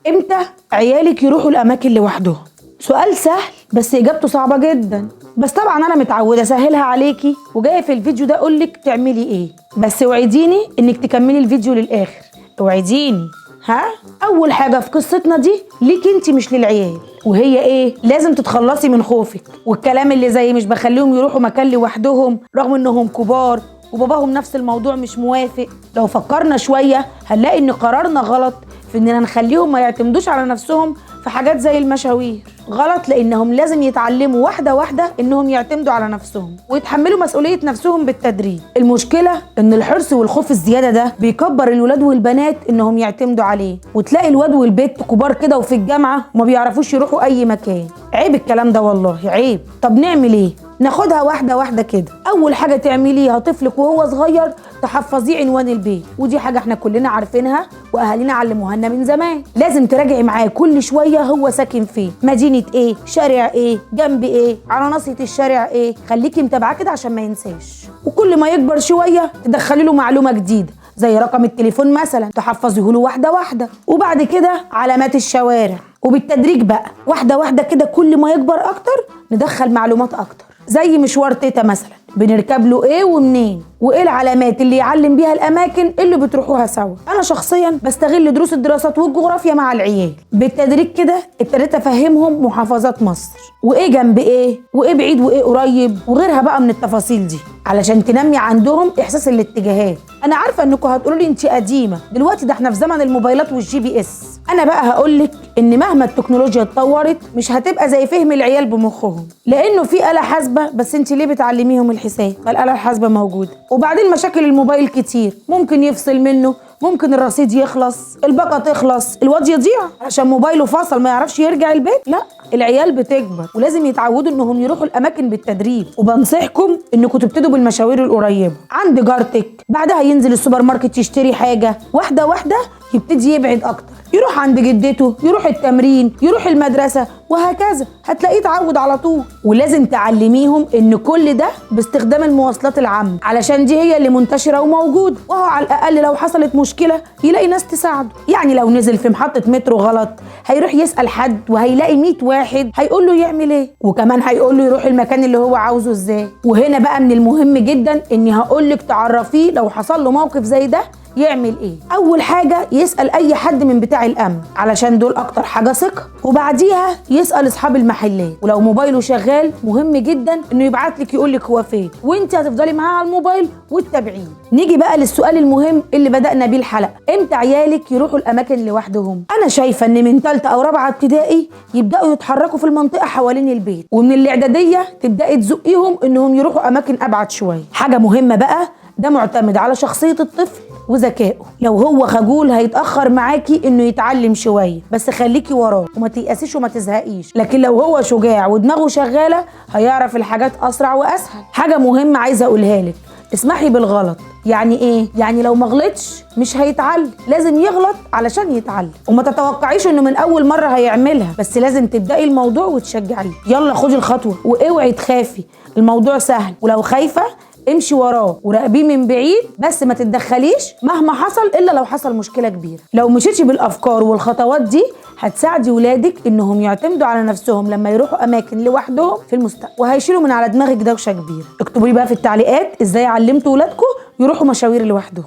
امتى عيالك يروحوا الاماكن لوحدهم؟ سؤال سهل بس اجابته صعبه جدا، بس طبعا انا متعوده اسهلها عليكي وجايه في الفيديو ده اقولك تعملي ايه، بس اوعديني انك تكملي الفيديو للاخر. اوعديني. ها؟ اول حاجه في قصتنا دي ليكي انت مش للعيال، وهي ايه؟ لازم تتخلصي من خوفك والكلام اللي زي مش بخليهم يروحوا مكان لوحدهم رغم انهم كبار وباباهم نفس الموضوع مش موافق. لو فكرنا شويه هنلاقي ان قرارنا غلط في اننا نخليهم ما يعتمدوش على نفسهم في حاجات زي المشاوير. غلط لانهم لازم يتعلموا واحده واحده انهم يعتمدوا على نفسهم ويتحملوا مسؤوليه نفسهم بالتدريج. المشكله ان الحرص والخوف الزياده ده بيكبر الولاد والبنات انهم يعتمدوا عليه، وتلاقي الواد والبنت كبار كده وفي الجامعه وما بيعرفوش يروحوا اي مكان. عيب الكلام ده والله، عيب. طب نعمل ايه؟ ناخدها واحده واحده كده. اول حاجه تعمليها طفلك وهو صغير تحفظيه عنوان البيت، ودي حاجه احنا كلنا عارفينها واهالينا علموها لنا من زمان. لازم تراجعي معاه كل شويه هو ساكن فين، مدينه ايه، شارع ايه، جنب ايه، على ناصيه الشارع ايه. خليكي متابعه كده عشان ما ينساش. وكل ما يكبر شويه تدخلي له معلومه جديده زي رقم التليفون مثلا، تحفظيه له واحده واحده. وبعد كده علامات الشوارع، وبالتدريج بقى واحده واحده كده كل ما يكبر اكتر ندخل معلومات اكتر زي مشوار تيتا مثلا بنركب له ايه ومنين، وايه العلامات اللي يعلم بيها الاماكن اللي بتروحوها سوا. انا شخصيا بستغل دروس الدراسات والجغرافيا مع العيال. بالتدريج كده ابتديت افهمهم محافظات مصر وايه جنب ايه وايه بعيد وايه قريب وغيرها بقى من التفاصيل دي علشان تنمي عندهم احساس الاتجاهات. انا عارفه انكم هتقولوا لي انت قديمه، دلوقتي ده احنا في زمن الموبايلات والجي بي اس. انا بقى هقول لك ان مهما التكنولوجيا اتطورت مش هتبقى زي فهم العيال بمخهم، لانه في آلة حاسبه، بس انت ليه بتعلميهم الحساب؟ فالآلة الحاسبه موجوده. وبعدين مشاكل الموبايل كتير، ممكن يفصل منه، ممكن الرصيد يخلص، الباقه تخلص، الواد يضيع عشان موبايله فصل ما يعرفش يرجع البيت. لا، العيال بتكبر ولازم يتعودوا انهم يروحوا الاماكن بالتدريج. وبنصحكم انكم تبتدوا بالمشاوير القريبه عند جارتك، بعدها ينزل السوبر ماركت يشتري حاجه، واحده واحده يبتدي يبعد اكتر، يروح عند جدته، يروح التمرين، يروح المدرسه، وهكذا هتلاقيه اتعود على طول. ولازم تعلميهم ان كل ده باستخدام المواصلات العامه علشان دي هي اللي منتشره وموجوده، وهو على الاقل لو حصلت مشكله يلاقي ناس تساعده. يعني لو نزل في محطه مترو غلط هيروح يسال حد وهيلاقي 100 واحد هيقول له يعمل ايه، وكمان هيقول له يروح المكان اللي هو عاوزه ازاي. وهنا بقى من المهم جدا اني هقول لك تعرفيه لو حصل له موقف زي ده يعمل ايه. اول حاجه يسال اي حد من بتاع الامن علشان دول اكتر حاجه ثقه، وبعديها يسال اصحاب المحلات، ولو موبايله شغال مهم جدا انه يبعت لك يقول لك هو فين، وانت هتفضلي معاه على الموبايل وتتابعيه. نيجي بقى للسؤال المهم اللي بدانا بيه الحلقه، امتى عيالك يروحوا الاماكن لوحدهم؟ انا شايفه ان من ثالثه او رابعه ابتدائي يبداوا يتحركوا في المنطقه حوالين البيت، ومن الاعداديه تبداي تزقيهم انهم يروحوا اماكن ابعد شويه. حاجه مهمه بقى، ده معتمد على شخصيه الطفل وذكائه. لو هو خجول هيتأخر معاكي انه يتعلم شوية، بس خليكي وراه وما تيأسيش وما تزهقيش. لكن لو هو شجاع ودماغه شغالة هيعرف الحاجات اسرع واسهل. حاجة مهمة عايزة اقولها لك، اسمحي بالغلط. يعني ايه؟ يعني لو ما غلطش مش هيتعلم، لازم يغلط علشان يتعلم. وما تتوقعيش انه من اول مرة هيعملها، بس لازم تبدأي الموضوع وتشجعيه. يلا خدي الخطوة واوعي تخافي، الموضوع سهل. ولو خايفة امشي وراه وراقبيه من بعيد، بس ما تتدخليش مهما حصل الا لو حصل مشكله كبيره. لو مشيتي بالافكار والخطوات دي هتساعدي ولادك انهم يعتمدوا على نفسهم لما يروحوا اماكن لوحدهم في المستقبل، وهيشيلوا من على دماغك دوشه كبيره. اكتبوا لي بقى في التعليقات ازاي علمتوا ولادكم يروحوا مشاوير لوحدهم.